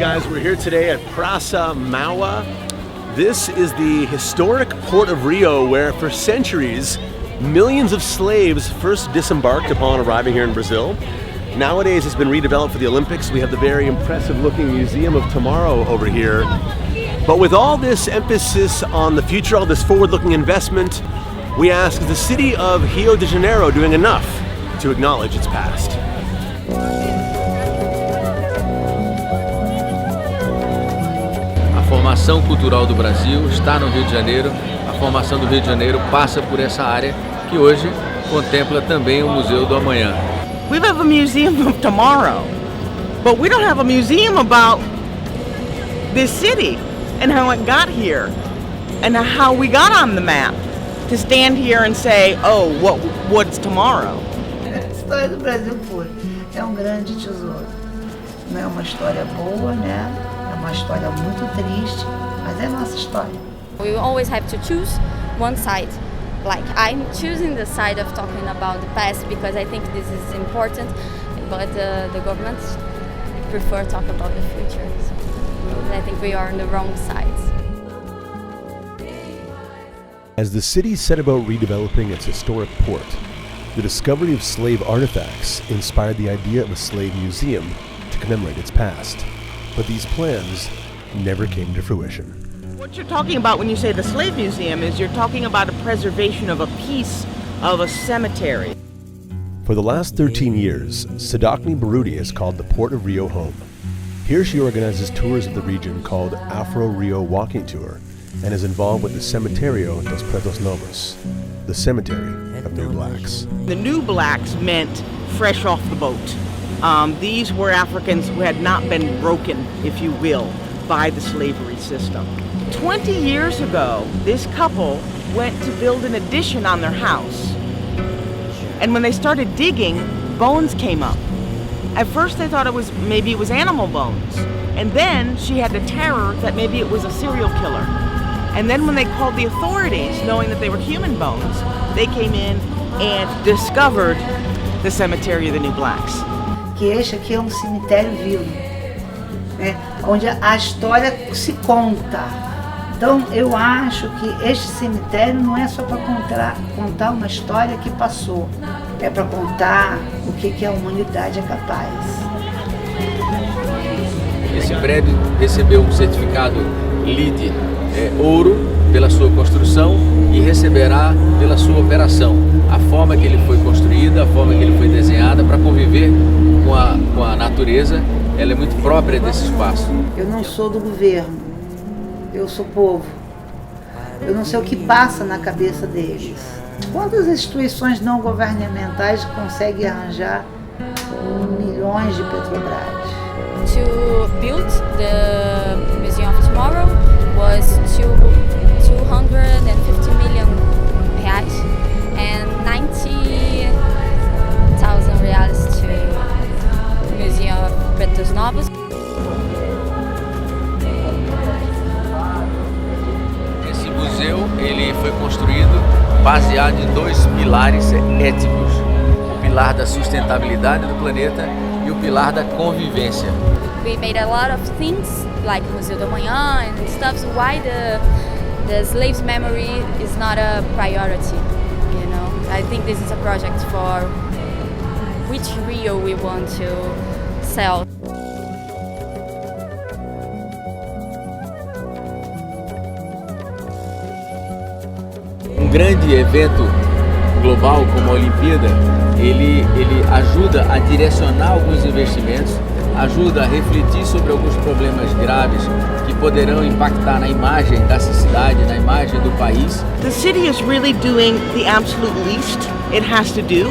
guys, we're here today at Praça Mauá. This is the historic port of Rio where for centuries millions of slaves first disembarked upon arriving here in Brazil. Nowadays it's been redeveloped for the Olympics. We have the very impressive looking Museum of Tomorrow over here. But with all this emphasis on the future, all this forward-looking investment, we ask, is the city of Rio de Janeiro doing enough to acknowledge its past? A formação cultural do Brasil está no Rio de Janeiro. A formação do Rio de Janeiro passa por essa área que hoje contempla também o Museu do Amanhã. We have a museum of tomorrow, but we don't have a museum about this city and how it got here and how we got on the map to stand here and say, oh, what's tomorrow? A história do Brasil é grande tesouro. Não é uma história boa, né? É uma história muito triste, mas é nossa história. We always have to choose one side. Like, I'm choosing the side of talking about the past because I think this is important, but the government prefer talk about the future. So I think we are on the wrong sides. As the city set about redeveloping its historic port, the discovery of slave artifacts inspired the idea of a slave museum to commemorate its past. But these plans never came to fruition. What you're talking about when you say the slave museum is you're talking about a preservation of a piece of a cemetery. For the last 13 years, Sadakni Barudi has called the Port of Rio home. Here she organizes tours of the region called Afro-Rio Walking Tour and is involved with the Cemiterio dos Pretos Novos, the cemetery of New Blacks. The New Blacks meant fresh off the boat. These were Africans who had not been broken, if you will, by the slavery system. 20 years ago, this couple went to build an addition on their house. And when they started digging, bones came up. At first they thought maybe it was animal bones. And then she had the terror that maybe it was a serial killer. And then when they called the authorities, knowing that they were human bones, they came in and discovered the cemetery of the New Blacks. Que este aqui é cemitério vivo, né? Onde a história se conta. Então, eu acho que este cemitério não é só para contar uma história que passou, é para contar o que a humanidade é capaz. Esse prédio recebeu um certificado LEED ouro pela sua construção e receberá pela sua operação. A forma que ele foi construído, a forma que ele foi desenhada para conviver com a natureza, ela é muito própria desse espaço. Eu não sou do governo. Eu sou povo. Eu não sei o que passa na cabeça deles. Quantas instituições não governamentais conseguem arranjar milhões de Petrobras? To build the Museum of Tomorrow was 250 million reais and 90,000 reais to the Museum of Pretos Novos. Esse museu ele foi construído baseado em dois pilares éticos: o pilar da sustentabilidade do planeta e o pilar da convivência. We made a lot of things like Museu do Amanhã and stuff. So why the slaves' memory is not a priority? You know, I think this is a project for which Rio we want to sell. Um grande evento global como a Olimpíada, ele ajuda a direcionar alguns investimentos, ajuda a refletir sobre alguns problemas graves que poderão impactar na imagem dessa cidade, na imagem do país. The city is really doing the absolute least it has to do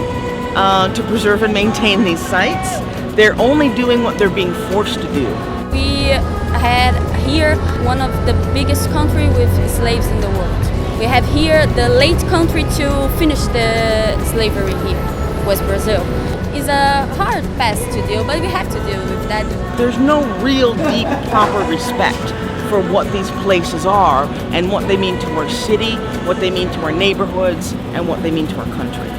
to preserve and maintain these sites. They're only doing what they're being forced to do. We had here one of the biggest countries with slaves in the world. We have here the late country to finish the slavery here, was Brazil. It's a hard past to deal, but we have to deal with that. There's no real deep, proper respect for what these places are and what they mean to our city, what they mean to our neighborhoods, and what they mean to our country.